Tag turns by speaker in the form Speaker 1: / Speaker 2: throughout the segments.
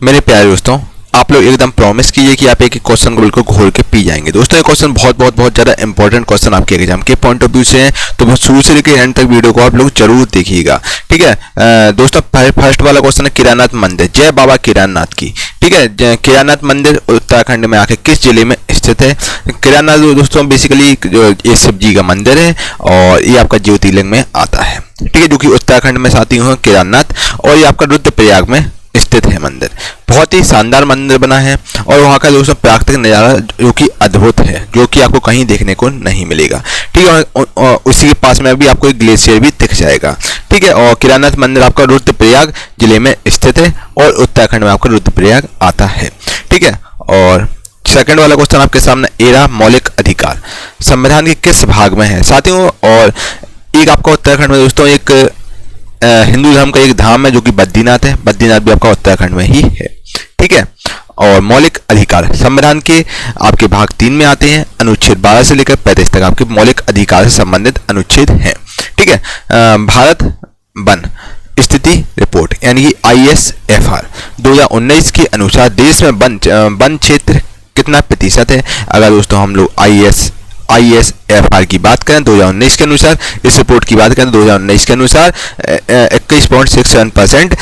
Speaker 1: मेरे प्यारे दोस्तों, आप लोग एकदम प्रॉमिस कीजिए कि आप एक एक क्वेश्चन को बिल्कुल घोल के पी जाएंगे। दोस्तों ये क्वेश्चन बहुत ज़्यादा इंपॉर्टेंट क्वेश्चन आपके एग्जाम के पॉइंट ऑफ व्यू से हैं, तो बहुत शुरू से लेकर एंड तक वीडियो को आप लोग जरूर देखिएगा। ठीक है दोस्तों, फर्स्ट वाला क्वेश्चन है केदारनाथ मंदिर, जय बाबा केदारनाथ की। ठीक है, केदारनाथ मंदिर उत्तराखंड में आके किस जिले में स्थित है? केदारनाथ दोस्तों बेसिकली ये शिव जी का मंदिर है और ये आपका ज्योतिर्लिंग में आता है। ठीक है, जो कि उत्तराखंड में साथियों है केदारनाथ, और ये आपका रुद्रप्रयाग में स्थित है मंदिर। बहुत ही शानदार मंदिर बना है और वहाँ का दोस्तों प्राकृतिक नज़ारा जो कि अद्भुत है, जो कि आपको कहीं देखने को नहीं मिलेगा। ठीक है, और उसी के पास में भी आपको एक ग्लेशियर भी दिख जाएगा। ठीक है, और केदारनाथ मंदिर आपका रुद्रप्रयाग जिले में स्थित है और उत्तराखंड में आपका रुद्रप्रयाग आता है। ठीक है, और सेकंड वाला क्वेश्चन आपके सामने एरा मौलिक अधिकार संविधान के किस भाग में है साथियों? और एक आपका उत्तराखंड में दोस्तों एक हिंदू धर्म का एक धाम है जो कि बद्रीनाथ है। बद्रीनाथ भी आपका उत्तराखंड में ही है। ठीक है, और मौलिक अधिकार संविधान के आपके भाग 3 में आते हैं। अनुच्छेद 12 से लेकर 35 तक आपके मौलिक अधिकार से संबंधित अनुच्छेद हैं। ठीक है, भारत वन स्थिति रिपोर्ट यानी कि ISFR 2019 के अनुसार देश में वन क्षेत्र कितना प्रतिशत है? अगर दोस्तों हम लोग ISFR की बात करें 2019 के अनुसार, इस रिपोर्ट की बात करें 2019 के अनुसार 21.67%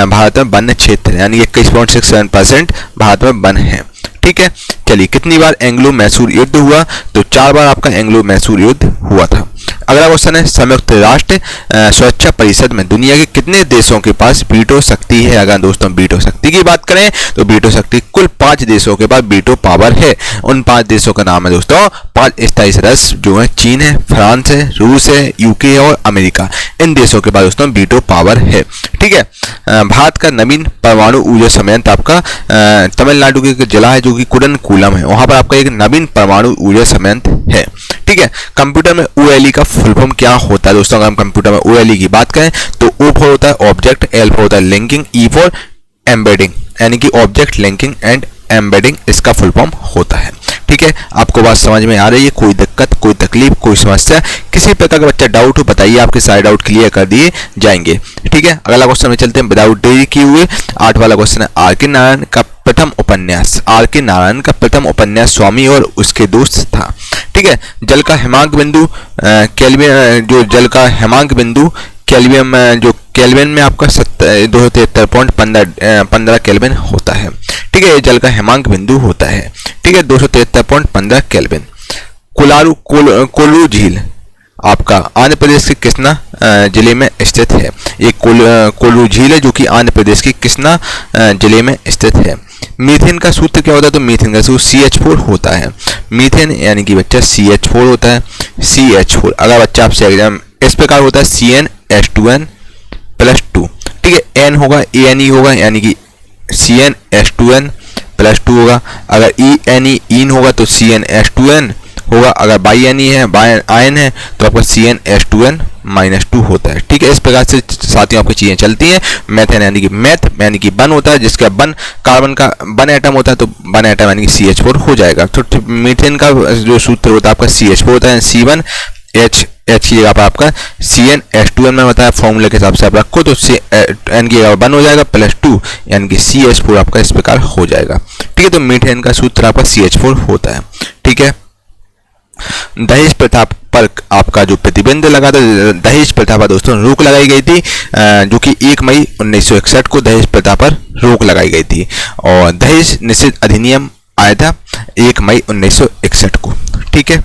Speaker 1: भारत में वन क्षेत्र यानी 21.67% भारत में वन है। ठीक है, चलिए कितनी बार एंग्लो मैसूर युद्ध हुआ? तो 4 बार आपका एंग्लो मैसूर युद्ध हुआ था। अगला क्वेश्चन है संयुक्त राष्ट्र सुरक्षा परिषद में दुनिया के कितने देशों के पास वीटो शक्ति है? अगर दोस्तों वीटो शक्ति की बात करें तो वीटो शक्ति कुल 5 देशों के पास वीटो पावर है। उन 5 देशों का नाम है दोस्तों 5 स्थायी सदस्य जो है चीन है, फ्रांस है, रूस है, यूके और अमेरिका। इन देशों के पास दोस्तों वीटो पावर है। ठीक है, भारत का नवीन परमाणु ऊर्जा संयंत्र आपका तमिलनाडु के जिला है जो कि कुडनकुलम है, वहां पर आपका एक नवीन परमाणु ऊर्जा संयंत्र है। ठीक है, कंप्यूटर में OLE का फुल फॉर्म क्या होता है दोस्तों? अगर हम कंप्यूटर में OLE की बात करें तो O फॉर होता है ऑब्जेक्ट, L फॉर होता है लिंकिंग, E फॉर एम्बेडिंग यानी कि ऑब्जेक्ट लिंकिंग एंड एम्बेडिंग इसका फुल फॉर्म होता है। ठीक है, आपको बात समझ में आ रही है? कोई दिक्कत, कोई तकलीफ, कोई समस्या, किसी प्रकार का बच्चा डाउट हो बताइए, आपके सारे डाउट क्लियर कर दिए जाएंगे। ठीक है, अगला क्वेश्चन में चलते हैं विदाउट देरी किए हुए। 8 वाला क्वेश्चन है R.K. नारायण का प्रथम उपन्यास। R.K. नारायण का प्रथम उपन्यास स्वामी और उसके दोस्त था। ठीक है, जल का हिमांक बिंदु केल्विन, जो जल का हिमांक बिंदु केल्विन में आपका 273.15 केल्विन होता है। ठीक है, ये जल का हिमांक बिंदु होता है। ठीक है, 273.15 केल्विन। कोल्लू झील आपका आंध्र प्रदेश के कृष्णा जिले में स्थित है। एक कोल्लू झील है जो कि आंध्र प्रदेश के कृष्णा जिले में स्थित है। मीथेन का सूत्र क्या होता है? तो मीथेन का सूत्र CH4 होता है। मीथेन यानी कि बच्चा CH4 होता है। CH4 अगर बच्चा आपसे एग्जाम इस प्रकार होता है CnH2n+2। ठीक है, N होगा ANE होगा यानी कि CnH2n+2 होगा। अगर ENE होगा तो CnH2n होगा। अगर बाई है आयन है तो आपका CnH2n-2 होता है। ठीक है, इस प्रकार से साथियों आपकी चीजें चलती हैं। मेथेन यानी कि यानी कि वन होता है, जिसका वन कार्बन का वन एटम होता है तो वन एटम यानी कि CH4 हो जाएगा। तो मीथेन का जो सूत्र होता है आपका CH4 होता है। C1H की जगह पर आपका CnH2n में बताया फॉर्मूले के हिसाब से आप रखो तो N की जगह 1 हो जाएगा +2 यानी कि CH4 आपका इस प्रकार हो जाएगा। ठीक है, तो मीथेन का सूत्र आपका CH4 होता है। ठीक है, दहेज प्रथा पर आपका जो प्रतिबंध लगा था, दहेज प्रथा पर दोस्तों रोक लगाई गई थी, जो कि 1 मई 1961 को दहेज प्रथा पर रोक लगाई गई थी। और दहेज निषेध अधिनियम आया था 1 मई 1961 को। ठीक है,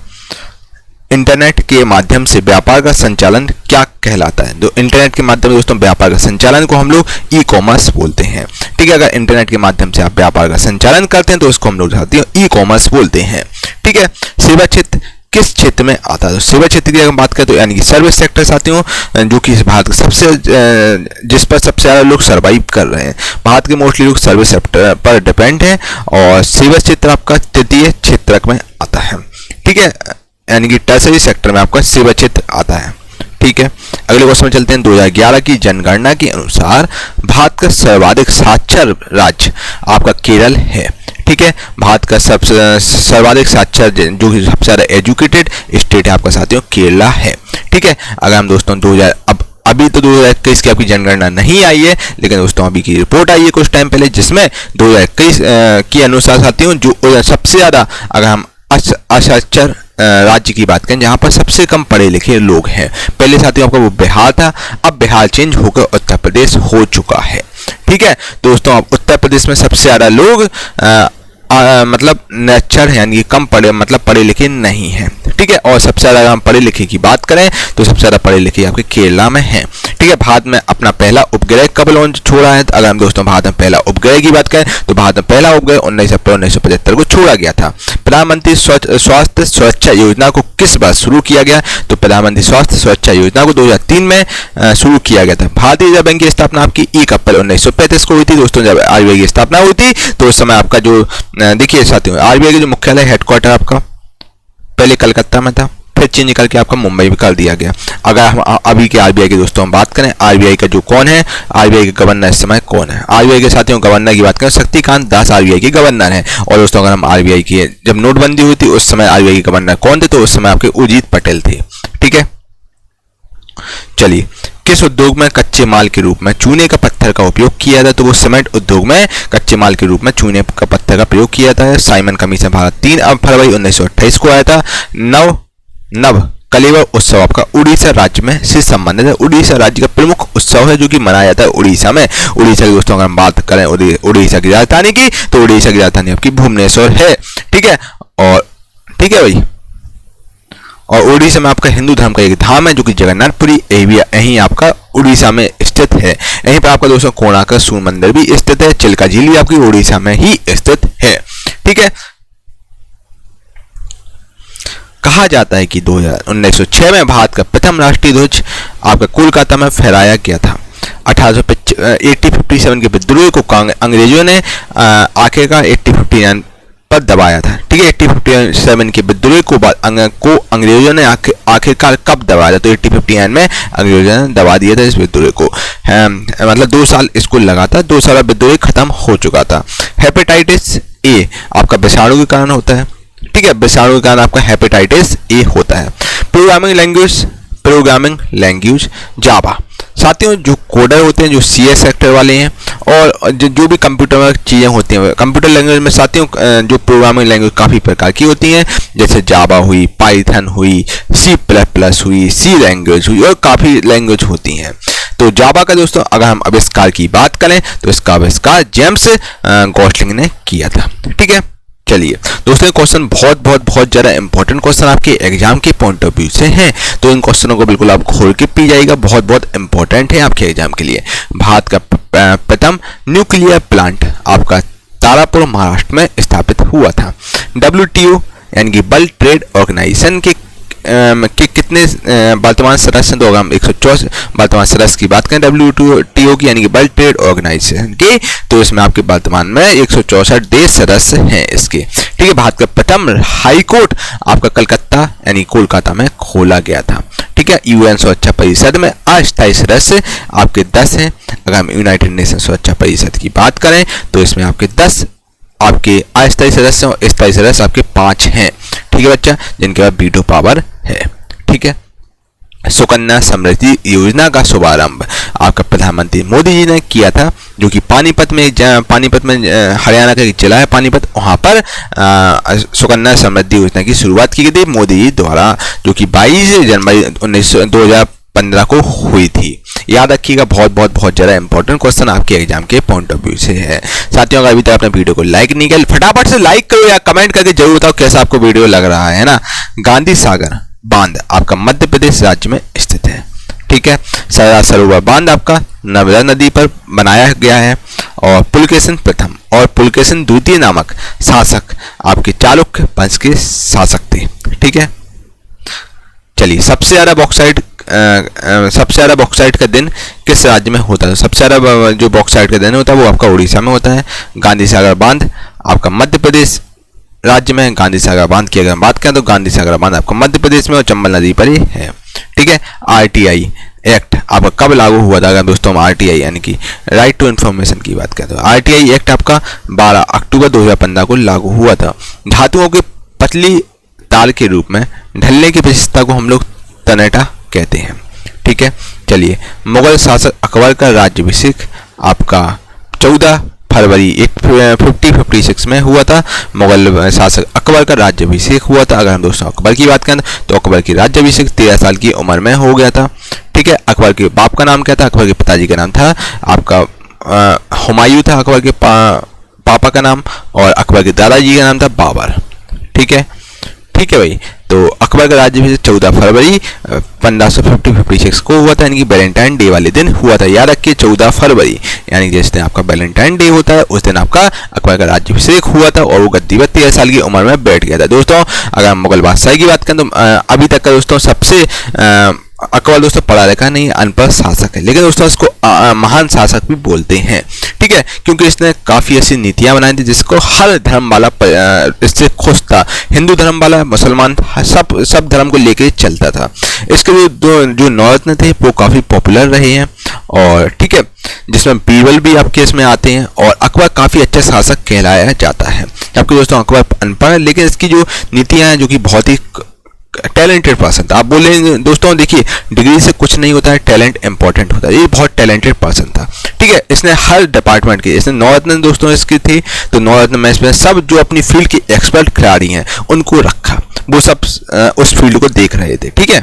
Speaker 1: इंटरनेट के माध्यम से व्यापार का संचालन क्या कहलाता है? तो इंटरनेट के माध्यम से दोस्तों व्यापार का संचालन को हम लोग ई-कॉमर्स बोलते हैं। ठीक है, अगर इंटरनेट के माध्यम से आप व्यापार का संचालन करते हैं तो उसको हम लोग ई-कॉमर्स बोलते हैं। ठीक है, सेवा क्षेत्र किस क्षेत्र में आता है? तो सेवा क्षेत्र की अगर बात करें तो यानी कि सर्विस सेक्टर साथियों, जो कि भारत का जिस पर सबसे ज़्यादा लोग सर्वाइव कर रहे हैं। भारत के मोस्टली लोग सर्विस सेक्टर पर डिपेंड हैं और सेवा क्षेत्र आपका तृतीय क्षेत्र में आता है। ठीक है, यानी कि टर्सरी सेक्टर में आपका सेवा क्षेत्र आता है। ठीक है, अगले क्वेश्चन में चलते हैं। 2011 की जनगणना के अनुसार भारत का सर्वाधिक साक्षर राज्य आपका केरल है। ठीक है, भारत का सबसे सर्वाधिक साक्षर जो कि सबसे ज़्यादा एजुकेटेड स्टेट है आपका साथियों केरला है। ठीक है, अगर हम दोस्तों अभी तो 2021 की आपकी जनगणना नहीं आई है, लेकिन दोस्तों अभी की रिपोर्ट आई है कुछ टाइम पहले, जिसमें 2021 के अनुसार साथियों जो सबसे ज़्यादा, अगर हम असाक्षर राज्य की बात करें जहां पर सबसे कम पढ़े लिखे लोग हैं, पहले साथियों आपका वो बिहार था, अब बिहार चेंज होकर उत्तर प्रदेश हो चुका है। ठीक है दोस्तों, अब उत्तर प्रदेश में सबसे ज़्यादा लोग मतलब निरक्षर यानी कम पढ़े, मतलब पढ़े लिखे नहीं हैं। ठीक है, और सबसे ज़्यादा हम पढ़े लिखे की बात करें तो सबसे ज़्यादा पढ़े लिखे आपके केरला में हैं। ठीक है, भारत में अपना पहला उपग्रह कब लॉन्च छोड़ा है? अगर हम दोस्तों भारत में पहला उपग्रह की बात करें तो भारत में पहला उपग्रह 19 अप्रैल 1975 को छोड़ा गया था। प्रधानमंत्री स्वास्थ्य सुरक्षा योजना को किस बार शुरू किया गया? तो प्रधानमंत्री स्वास्थ्य सुरक्षा योजना को 2003 में शुरू किया गया था। भारतीय रिजर्व बैंक की स्थापना आपकी 1 अप्रैल 1935 को हुई थी। दोस्तों जब आरबीआई की स्थापना हुई थी तो उस समय आपका जो देखिए साथियों, आरबीआई का जो मुख्यालय हेडक्वार्टर आपका पहले कलकत्ता में था, फिर चेंज करके आपका मुंबई में कर दिया गया। अगर हम अभी के आरबीआई की दोस्तों हम बात करें, आरबीआई का जो कौन है, आरबीआई के गवर्नर इस समय कौन है? आरबीआई के साथियों गवर्नर की बात करें, शक्तिकांत दास आरबीआई के गवर्नर हैं। और दोस्तों अगर हम आरबीआई की, जब नोटबंदी हुई थी उस समय आरबीआई के गवर्नर कौन थे? तो उस समय आपके उर्जित पटेल थे। ठीक है, चलिए, किस उद्योग में कच्चे माल के रूप में चूने का पत्थर का उपयोग किया था? तो वो सीमेंट उद्योग में कच्चे माल के रूप में चूने का पत्थर का प्रयोग किया था। साइमन कमीशन भारत 3 फरवरी 1928 को आया था। नव कलेवर उत्सव आपका उड़ीसा राज्य में से संबंधित है। उड़ीसा राज्य का प्रमुख उत्सव है जो कि मनाया जाता है उड़ीसा में। उड़ीसा के दोस्तों अगर हम बात करें उड़ीसा की राजधानी की, तो उड़ीसा की राजधानी आपकी भुवनेश्वर है। ठीक है, और ठीक है भाई, और उड़ीसा में आपका हिंदू धर्म का एक धाम है जो कि जगन्नाथपुरी, यहीं आपका उड़ीसा में स्थित है। यहीं पर आपका दोस्तों कोणार्क सूर्य मंदिर भी स्थित है। चिल्का झील भी आपकी उड़ीसा में ही स्थित है। ठीक है, कहा जाता है कि 1906 में भारत का प्रथम राष्ट्रीय ध्वज आपका कोलकाता में फहराया गया था। 1857 के विद्रोह को अंग्रेजों ने आखिरकार 1859 पर दबाया था। ठीक है, 1857 के विद्रोह को अंग्रेजों ने आखिरकार कब दबाया था? तो 1859 में अंग्रेजों ने दबा दिया था इस विद्रोह को। मतलब 2 साल इसको लगा था, 2 साल विद्रोह खत्म हो चुका था। हेपेटाइटिस ए आपका विषाणु के कारण होता है। ठीक है, विषाणु के कारण आपका हेपेटाइटिस ए होता है। प्रोग्रामिंग लैंग्वेज जावा। साथियों जो कोडर होते हैं, जो CS सेक्टर वाले हैं, और जो भी कंप्यूटर में चीज़ें होती हैं, कंप्यूटर लैंग्वेज में साथियों जो प्रोग्रामिंग लैंग्वेज काफ़ी प्रकार की होती हैं, जैसे जावा हुई, पाइथन हुई, C++ हुई, C लैंग्वेज हुई, और काफ़ी लैंग्वेज होती हैं। तो जावा का दोस्तों अगर हम आविष्कार की बात करें तो इसका आविष्कार जेम्स गॉसलिंग ने किया था। ठीक है, चलिए दोस्तों, क्वेश्चन बहुत ज़्यादा इंपॉर्टेंट क्वेश्चन आपके एग्जाम के पॉइंट ऑफ व्यू से हैं, तो इन क्वेश्चनों को बिल्कुल आप खोल के पी जाइएगा, बहुत इंपॉर्टेंट है आपके एग्जाम के लिए। भारत का प्रथम न्यूक्लियर प्लांट आपका तारापुर महाराष्ट्र में स्थापित हुआ था। WTO यानी कि वर्ल्ड ट्रेड ऑर्गेनाइजेशन के कितने वर्तमान सदस्य? तो अगर हम 164 वर्तमान सदस्य की बात करें WTO की यानी कि वर्ल्ड ट्रेड ऑर्गेनाइजेशन के, तो इसमें आपके वर्तमान में 164 देश सदस्य हैं इसके। ठीक है, भारत का प्रथम हाई कोर्ट आपका कलकत्ता यानी कोलकाता में खोला गया था। ठीक है, UN सुरक्षा परिषद में अस्थायी सदस्य आपके 10 हैं। अगर हम यूनाइटेड नेशन सुरक्षा परिषद की बात करें तो इसमें आपके 10 आपके अस्थायी सदस्य और स्थायी सदस्य आपके 5 हैं। ठीक है बच्चा, जिनके पास वीटो पावर है। ठीक है, सुकन्या समृद्धि योजना का शुभारंभ आपका प्रधानमंत्री मोदी जी ने किया था, जो कि पानीपत में हरियाणा का एक जिला है पानीपत, वहाँ पर सुकन्या समृद्धि योजना की शुरुआत की गई थी मोदी जी द्वारा, जो कि 22 जनवरी 2015 को हुई थी। याद रखिएगा, बहुत ज़्यादा इंपॉर्टेंट क्वेश्चन आपके एग्जाम के पॉइंट ऑफ व्यू से है। साथियों अगर अभी तक आपने वीडियो को लाइक नहीं किया, फटाफट से लाइक करो या कमेंट करके जरूर बताओ कैसा आपको वीडियो लग रहा है ना। गांधी सागर बांध आपका मध्य प्रदेश राज्य में स्थित है। ठीक है, सरदार सरोवर बांध आपका नर्मदा नदी पर बनाया गया है। और पुलकेशिन प्रथम और पुलकेशिन द्वितीय नामक शासक आपके चालुक्य वंश के शासक थे। ठीक है, चलिए, सबसे ज़्यादा बॉक्साइट का दिन किस राज्य में होता है? सबसे ज़्यादा जो बॉक्साइट का दिन होता है वो आपका उड़ीसा में होता है। गांधी सागर बांध आपका मध्य प्रदेश राज्य में। गांधी सागर बांध की अगर हम बात करें तो गांधी सागर बांध आपका मध्य प्रदेश में और चंबल नदी पर ही है। ठीक है, RTI एक्ट आपका कब लागू हुआ था? अगर दोस्तों हम RTI यानी कि राइट टू इन्फॉर्मेशन की बात करें तो RTI एक्ट आपका 12 अक्टूबर 2015 को लागू हुआ था। धातुओं के पतली तार के रूप में ढलने की विशेषता को हम लोग तनेटा कहते हैं। ठीक है, चलिए, मुगल शासक अकबर का राज्याभिषेक आपका 14 फरवरी 5056 में हुआ था। मुगल शासक अकबर का राज्याभिषेक हुआ था। अगर हम दोस्तों अकबर की बात करें तो अकबर की राज्याभिषेक 13 साल की उम्र में हो गया था। ठीक है, अकबर के बाप का नाम क्या था? अकबर के पिताजी का नाम था आपका हुमायूं था अकबर के पापा का नाम, और अकबर के दादाजी का नाम था बाबर। ठीक है भाई। तो अकबर का राज्याभिषेक 14 फरवरी 1556 को हुआ था, यानी कि वैलेंटाइन डे वाले दिन हुआ था। याद रखिए 14 फरवरी, यानी जिस दिन आपका वैलेंटाइन डे होता है उस दिन आपका अकबर का राज्याभिषेक हुआ था, और वो गद्दी पर 13 साल की उम्र में बैठ गया था। दोस्तों अगर हम मुगल बादशाही की बात करें तो अभी तक का दोस्तों सबसे अकबर दोस्तों पढ़ा लिखा नहीं, अनपढ़ शासक है, लेकिन दोस्तों इसको महान शासक भी बोलते हैं। ठीक है, क्योंकि इसने काफ़ी ऐसी नीतियां बनाई थी जिसको हर धर्म वाला इससे खुश था। हिंदू धर्म वाला, मुसलमान, सब धर्म को लेके चलता था। इसके जो नौरत्न थे वो काफ़ी पॉपुलर रहे हैं, और ठीक है, जिसमें बीरबल भी आपके इसमें आते हैं, और अकबर काफ़ी अच्छा शासक कहलाया जाता है। जबकि दोस्तों अकबर अनपढ़ है, लेकिन इसकी जो नीतियाँ हैं जो कि बहुत ही टैलेंटेड पर्सन था। आप बोले दोस्तों देखिए डिग्री से कुछ नहीं होता है, टैलेंट इंपॉर्टेंट होता है। ये बहुत टैलेंटेड पर्सन था। ठीक है, इसने हर डिपार्टमेंट के, इसने 9 रत्न दोस्तों इसकी थी, तो 9 रत्न में इसमें सब जो अपनी फील्ड के एक्सपर्ट खिलाड़ी हैं उनको रखा, वो सब उस फील्ड को देख रहे थे। ठीक है,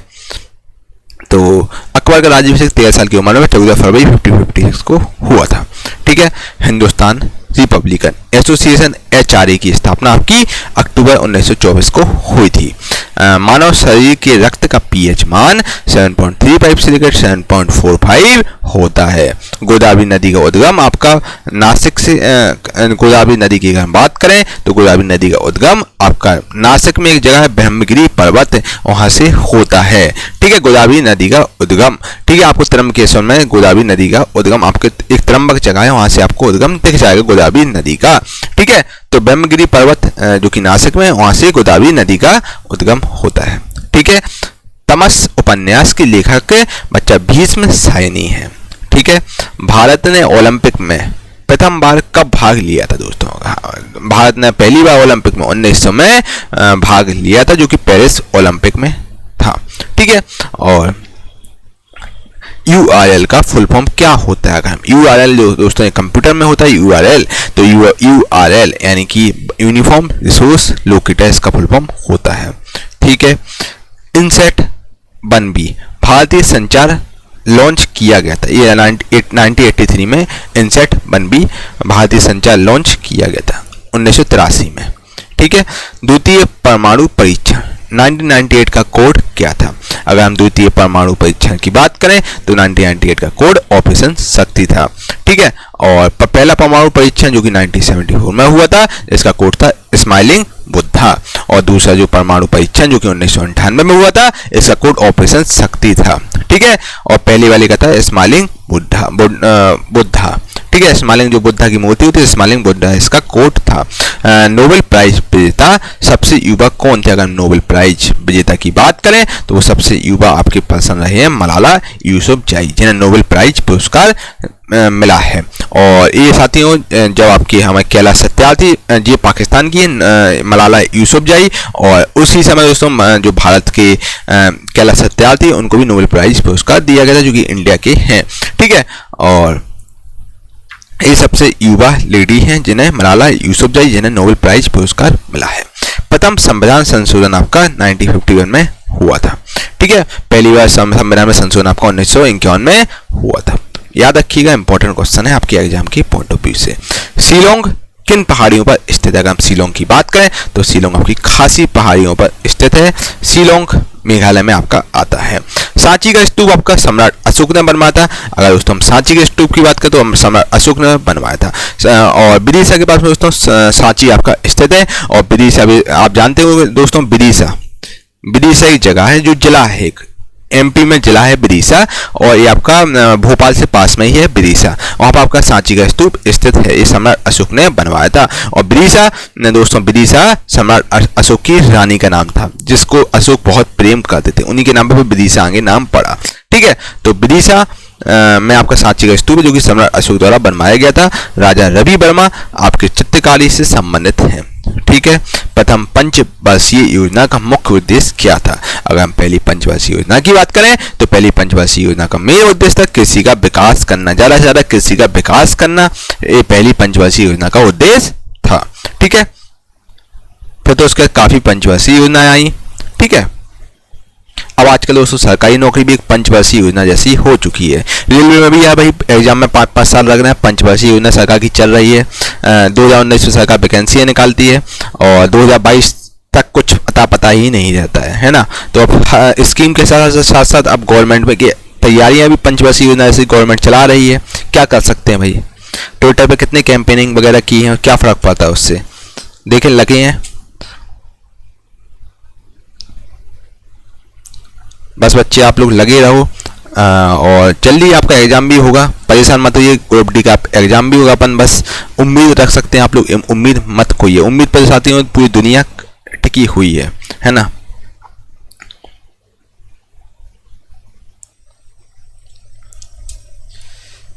Speaker 1: तो अकबर का राज्याभिषेक 13 साल की उम्र में 14 फरवरी 5056 को हुआ था। ठीक है, हिंदुस्तान रिपब्लिकन एसोसिएशन HRA की स्थापना आपकी अक्टूबर 1924 को हुई थी। मानव शरीर के रक्त का pH मान 7.35 से लेकर 7.45 होता है। गोदावरी नदी का उद्गम आपका नासिक से, गोदावरी नदी की अगर हम बात करें तो गोदावरी नदी का उद्गम आपका नासिक में एक जगह है ब्रह्मगिरी पर्वत, वहां से होता है। ठीक है, गोदावरी नदी का उद्गम, ठीक है, आपको त्रंबकेश्वर में गोदावरी नदी का उद्गम, आपके एक त्रंबक जगह है वहां से आपको उद्गम दिख जाएगा गोदावरी नदी का। ठीक है, तो ब्रह्मगिरी पर्वत जो कि नासिक में, वहां से गोदावरी नदी का उद्गम होता है। ठीक है, तमस उपन्यास के लेखक बच्चा भीष्म सायनी है। ठीक है, भारत ने ओलंपिक में प्रथम बार कब भाग लिया था दोस्तों? भारत ने पहली बार ओलंपिक में 1900 में भाग लिया था, जो कि पेरिस ओलंपिक में था। ठीक है, और URL का फुल फॉर्म क्या होता है? अगर हम URL जो दोस्तों कंप्यूटर में होता है URL, तो URL यानी कि यूनिफॉर्म रिसोर्स लोकेटर इसका फुल फॉर्म होता है। ठीक है, इनसेट 1B भारतीय संचार लॉन्च किया गया था। ये 1983 में इनसेट 1B भारतीय संचार लॉन्च किया गया था 1983 में। ठीक है, द्वितीय परमाणु परीक्षण 1998 का कोड क्या था? अगर हम द्वितीय परमाणु परीक्षण की बात करें तो 1998 का कोड ऑपरेशन शक्ति था। ठीक है, और पहला परमाणु परीक्षण जो कि 1974 में हुआ था, इसका कोड था स्माइलिंग बुद्धा, और दूसरा जो परमाणु परीक्षण जो कि 1998 में हुआ था, इसका कोड ऑपरेशन शक्ति था। ठीक है, और पहले वाले का था स्माइलिंग बुद्धा। ठीक है, स्माइलिंग जो बुद्धा की मूर्ति होती है, स्माइलिंग बुद्धा इसका कोड था। नोबेल प्राइज विजेता सबसे युवा कौन थे? अगर नोबेल प्राइज विजेता की बात करें तो वो सबसे युवा आपके पर्सन रहे हैं मलाला यूसुफजई, जिन्हें नोबेल प्राइज पुरस्कार मिला है। और ये साथियों जब आपकी हमारे कैलाश सत्यार्थी जी पाकिस्तान की मलाला यूसुफजई, और उसी समय दोस्तों जो भारत के कैलाश सत्यार्थी उनको भी नोबेल प्राइज पुरस्कार दिया गया था, जो कि इंडिया के हैं। ठीक है, और ये सबसे युवा लेडी हैं जिन्हें मलाला यूसुफजई, जिन्हें नोबेल प्राइज पुरस्कार मिला है। प्रथम संविधान संशोधन आपका 1951 में हुआ था। ठीक है, पहली बार संविधान में संशोधन आपका 1951 में हुआ था। याद रखिएगा, इंपॉर्टेंट क्वेश्चन है आपके एग्जाम के पॉइंट ऑफ व्यू से। शिलोंग किन पहाड़ियों पर स्थित है? अगर हम शिलोंग की बात करें तो शिलोंग आपकी खासी पहाड़ियों पर स्थित है। शिलोंग मेघालय में आपका आता है। सांची का स्तूप आपका सम्राट अशोक ने बनवाया था। अगर दोस्तों हम सांची के स्तूप की बात करें तो सम्राट अशोक ने बनवाया था। और विदिशा के पास में दोस्तों सांची आपका स्थित है। और विदिशा भी आप जानते हो दोस्तों, विदिशा एक जगह है जो जिला है, एक MP में जिला है विदिशा, और ये आपका भोपाल से पास में ही है विदिशा। वहाँ पर आपका सांची का स्तूप स्थित है। ये सम्राट अशोक ने बनवाया था। और विदिशा दोस्तों, विदिशा सम्राट अशोक की रानी का नाम था, जिसको अशोक बहुत प्रेम करते थे, उन्हीं के नाम पर विदिशा आगे नाम पड़ा। ठीक है, तो विदिशा में आपका सांची का स्तूप जो कि सम्राट अशोक द्वारा बनवाया गया था। राजा रवि वर्मा आपके चित्रकारी से संबंधित हैं। ठीक है। प्रथम पंचवर्षीय योजना का मुख्य उद्देश्य क्या था? अगर हम पहली पंचवर्षीय योजना की बात करें तो पहली पंचवर्षीय योजना का मेन उद्देश्य था कृषि का विकास करना, ज़्यादा से ज़्यादा कृषि का विकास करना, ये पहली पंचवर्षीय योजना का उद्देश्य था। ठीक है। फिर तो उसके काफ़ी पंचवर्षीय योजनाएं आई। ठीक है। अब आजकल दोस्तों सरकारी नौकरी भी एक पंचवर्षीय योजना जैसी हो चुकी है। रेलवे में भी है भाई, एग्जाम में 5-5 साल लग रहे हैं। पंचवर्षीय योजना सरकार की चल रही है। 2019 में सरकार वैकेंसी निकालती है और 2022 तक कुछ अता पता ही नहीं रहता है ना। तो अब स्कीम के साथ साथ अब गवर्नमेंट में की तैयारियां भी पंचवर्षीय योजना जैसी गवर्नमेंट चला रही है। क्या कर सकते हैं भाई, ट्विटर पे कितने कैंपेनिंग वगैरह की है, क्या फ़र्क पड़ता है उससे, देखें लगे हैं। बस बच्चे आप लोग लगे रहो और जल्दी आपका एग्ज़ाम भी होगा, परेशान मत होइए। ग्रुप डी का एग्ज़ाम भी होगा, अपन बस उम्मीद रख सकते हैं। आप लोग उम्मीद मत खोइए, उम्मीद पर साथियों पूरी दुनिया टिकी हुई है ना।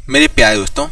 Speaker 1: मेरे प्यारे दोस्तों,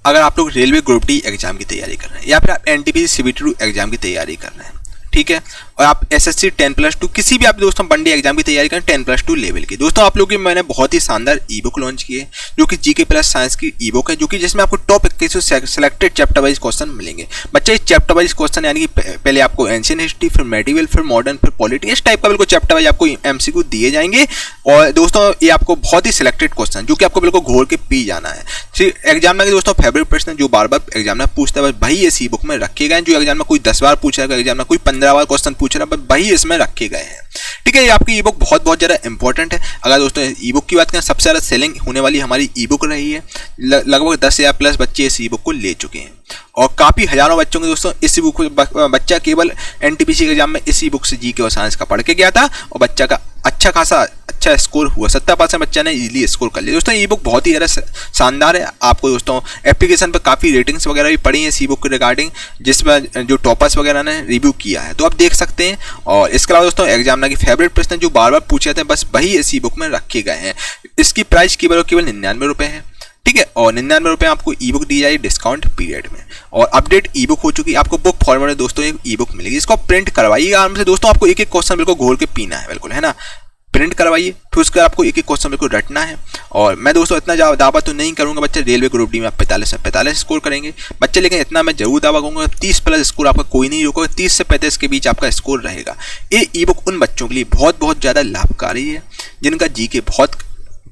Speaker 1: अगर आप लोग रेलवे ग्रुप डी एग्जाम की तैयारी कर रहे हैं या फिर आप एनटीपीसी CBT2 एग्जाम की तैयारी कर रहे हैं, ठीक है, और आप SSC 10+2 किसी भी आप दोस्तों वन डे एग्जाम की तैयारी करें 10+2 लेवल की, दोस्तों आप लोगों की मैंने बहुत ही शानदार ई-बुक लॉन्च की है जो कि जीके प्लस साइंस की ई-बुक है, जो कि जिसमें आपको top 21 selected chapter wise question मिलेंगे। बच्चे इस चैप्टर वाइज क्वेश्चन यानी कि पहले आपको एंशिएंट हिस्ट्री, फिर मेडिवल, फिर मॉडर्न, फिर पॉलिटी, इस टाइप का बिल्कुल चैप्टर वाइज आपको MCQ दिए जाएंगे। और दोस्तों ये आपको बहुत ही सिलेक्टेड क्वेश्चन जो कि आपको बिल्कुल घोर के पी जाना है। एग्जाम के दोस्तों फेवरेट प्रश्न जो बार बार एग्जाम में पूछता है भाई इस ई-बुक में रखे गए हैं, जो एग्जाम में कोई 10 बार पूछा है, एग्जाम में कोई 15 बार क्वेश्चन पूछ रहा है, वही इसमें रखे गए हैं। ठीक है, ये आपकी ई-बुक बहुत ज़्यादा इंपॉर्टेंट है। अगर दोस्तों ई-बुक की बात करें, सबसे ज़्यादा सेलिंग होने वाली हमारी ई-बुक रही है। लगभग 10,000 प्लस बच्चे इस ई-बुक को ले चुके हैं और काफ़ी हज़ारों बच्चों के दोस्तों इस ई-बुक बच्चा केवल NTPC के एग्जाम में इस ई-बुक से जीके और साइंस का पढ़ के गया था और बच्चा का अच्छा स्कोर हुआ। 70% बच्चा ने इजीली स्कोर कर लिया। दोस्तों ई-बुक बहुत ही ज़्यादा शानदार है। आपको दोस्तों एप्लीकेशन पर काफ़ी रेटिंग्स वगैरह भी पड़ी हैं इस ई-बुक के रिगार्डिंग, जिसमें जो टॉपर्स वगैरह ने रिव्यू किया है, तो आप देख सकते हैं। और इसके अलावा दोस्तों एग्जाम के फेवरेट प्रश्न जो बार बार पूछे जाते हैं बस वही इस ई-बुक में रखे गए हैं। इसकी प्राइस केवल 99 रुपये है। ठीक है, और 99 रुपये आपको ई-बुक दी जाएगी डिस्काउंट पीरियड में। और अपडेट ई-बुक हो चुकी है, आपको बुक फॉर्मेट में दोस्तों एक ई-बुक मिलेगी, इसको आप प्रिंट करवाइए आराम से। दोस्तों आपको एक एक क्वेश्चन बिल्कुल घोल के पीना है, बिल्कुल है ना, प्रिंट करवाइए, फिर उसका आपको एक एक क्वेश्चन बिल्कुल रटना है। और मैं दोस्तों इतना दावा तो नहीं करूंगा बच्चे रेलवे ग्रुप डी में आप 45 स्कोर करेंगे बच्चे, लेकिन इतना मैं जरूर दावा करूंगा 30+ स्कोर आपका कोई नहीं रोकेगा, 30 से 35 के बीच आपका स्कोर रहेगा। ये ई-बुक उन बच्चों के लिए बहुत ज़्यादा लाभकारी है जिनका जीके बहुत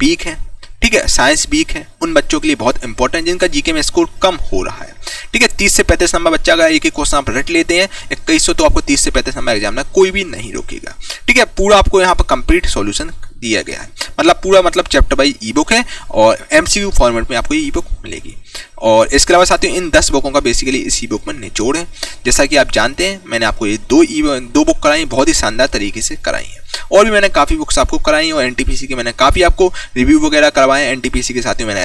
Speaker 1: वीक है। ठीक है, साइंस वीक है, उन बच्चों के लिए बहुत इंपॉर्टेंट जिनका जीके में स्कोर कम हो रहा है। ठीक है, 30 से 35 नंबर बच्चा अगर एक एक क्वेश्चन आप रट लेते हैं 2100, तो आपको 30 से 35 नंबर एग्जाम में कोई भी नहीं रोकेगा। ठीक है, पूरा आपको यहाँ पर कंप्लीट सॉल्यूशन दिया गया है, मतलब चैप्टर बाई ई-बुक है और MCQ फॉर्मेट में आपको ये ई-बुक मिलेगी। और इसके अलावा साथियों इन 10 बुकों का बेसिकली इस ई-बुक में निचोड़ है। जैसा कि आप जानते हैं मैंने आपको ये दो बुक कराई, बहुत ही शानदार तरीके से कराई है। और भी मैंने काफ़ी बुक्स आपको कराई और NTPC के मैंने काफ़ी आपको रिव्यू वगैरह करवाए हैं। NTPC के साथ में मैंने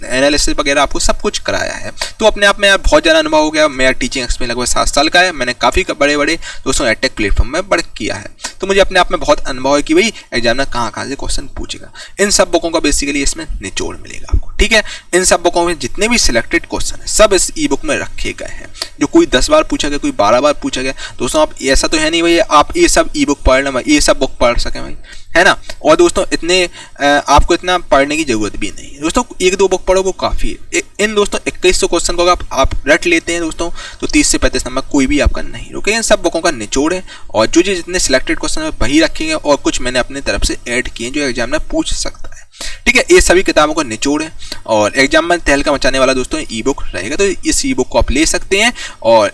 Speaker 1: एनालिसिस वगैरह आपको सब कुछ कराया है, तो अपने आप में यार बहुत ज़्यादा अनुभव हो गया। मेरा टीचिंग एक्सपीरियंस लगभग 7 साल का है। मैंने काफ़ी बड़े दोस्तों एडटेक प्लेटफॉर्म में वर्क किया है, तो मुझे अपने आप में बहुत अनुभव है कि भाई एग्जाम में कहाँ से क्वेश्चन पूछेगा। इन सब बुकों का बेसिकली इसमें निचोड़ मिलेगा आपको। ठीक है, इन सब बुकों में जितने भी सिलेक्टेड क्वेश्चन है सब इस ई-बुक में रखे गए हैं, जो कोई 10 बार पूछा गया, कोई 12 बार पूछा गया। दोस्तों आप ऐसा तो है नहीं भाई आप ये सब ई-बुक पढ़ लें, ये सब बुक पढ़ सकें भाई, है ना। और दोस्तों इतने आपको इतना पढ़ने की जरूरत भी नहीं है दोस्तों, 1-2 बुक पढ़ो वो काफ़ी है। इन दोस्तों 2100 क्वेश्चन को आप रट लेते हैं दोस्तों, तो 30 से 35 नंबर कोई भी आपका नहीं रोकेगा। इन सब बुकों का निचोड़ है और जो जितने सिलेक्टेड क्वेश्चन है वही रखेंगे और कुछ मैंने अपनी तरफ से ऐड किए जो एग्जाम में पूछ सकता है। ठीक है, ये सभी किताबों का निचोड़ है और एग्जाम में तहलका मचाने वाला दोस्तों ई-बुक रहेगा, तो इस ई-बुक को आप ले सकते हैं। और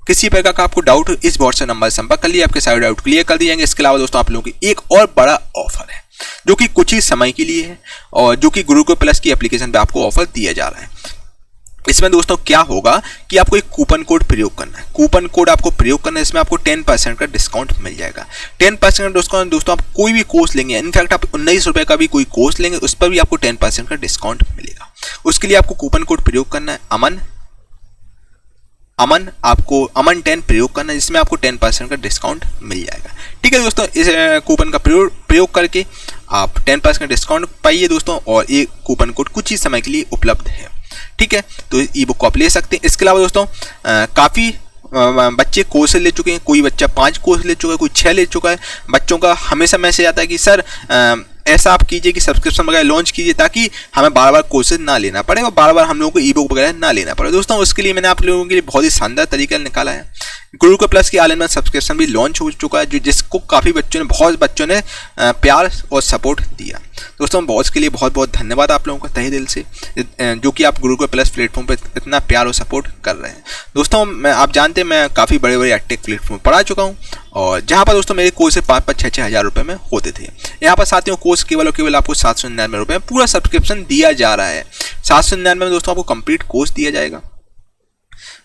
Speaker 1: किसी प्रकार का आपको डाउट इस व्हाट्सएप नंबर से संपर्क कर लिए, आपके सारे डाउट क्लियर कर दिए जाएंगे। इसके अलावा दोस्तों आप लोगों की एक और बड़ा ऑफर है जो कि कुछ ही समय के लिए है और जो कि गुरुकुल प्लस की एप्लीकेशन पे आपको ऑफर दिया जा रहा है। इसमें दोस्तों क्या होगा कि आपको एक कूपन कोड प्रयोग करना है, कूपन कोड आपको प्रयोग करना है, इसमें आपको 10% का डिस्काउंट मिल जाएगा। 10% का डिस्काउंट दोस्तों आप कोई भी कोर्स लेंगे, इनफैक्ट आप 19 रुपये का भी कोई कोर्स लेंगे उस पर भी आपको 10% का डिस्काउंट मिलेगा। उसके लिए आपको कूपन कोड प्रयोग करना है आपको अमन 10 प्रयोग करना है, जिसमें आपको 10% का डिस्काउंट मिल जाएगा। ठीक है दोस्तों, इस कूपन का प्रयोग करके आप 10% का डिस्काउंट पाइए दोस्तों, और ये कूपन कोड कुछ ही समय के लिए उपलब्ध है। ठीक है, तो ई-बुक को आप ले सकते हैं। इसके अलावा दोस्तों काफ़ी बच्चे कोर्स ले चुके हैं, कोई बच्चा 5 कोर्स ले चुका है, कोई 6 ले चुका है। बच्चों का हमेशा मैसेज आता है कि सर ऐसा आप कीजिए कि सब्सक्रिप्शन वगैरह लॉन्च कीजिए ताकि हमें बार बार कोर्सेज ना लेना पड़े और बार बार हम लोगों को ई बुक वगैरह ना लेना पड़े। दोस्तों उसके लिए मैंने आप लोगों के लिए बहुत ही शानदार तरीका निकाला है। गुरुकुल प्लस की ऑनलाइन सब्सक्रिप्शन भी लॉन्च हो चुका है, जो जिसको काफ़ी बच्चों ने, बहुत बच्चों ने प्यार और सपोर्ट दिया। दोस्तों बॉस के लिए बहुत बहुत धन्यवाद आप लोगों का तहे दिल से, जो कि आप गुरुकुल प्लस प्लेटफॉर्म पर इतना प्यार और सपोर्ट कर रहे हैं। दोस्तों आप जानते हैं मैं काफ़ी बड़े बड़े एडटेक प्लेटफॉर्म पढ़ा चुका हूँ, और जहाँ पर दोस्तों मेरे कोर्स 5-6 हज़ार रुपये में होते थे। यहाँ पर साथियों कोर्स केवल और केवल आपको 799 रुपये पूरा सब्सक्रिप्शन दिया जा रहा है। 799 में दोस्तों आपको कंप्लीट कोर्स दिया जाएगा।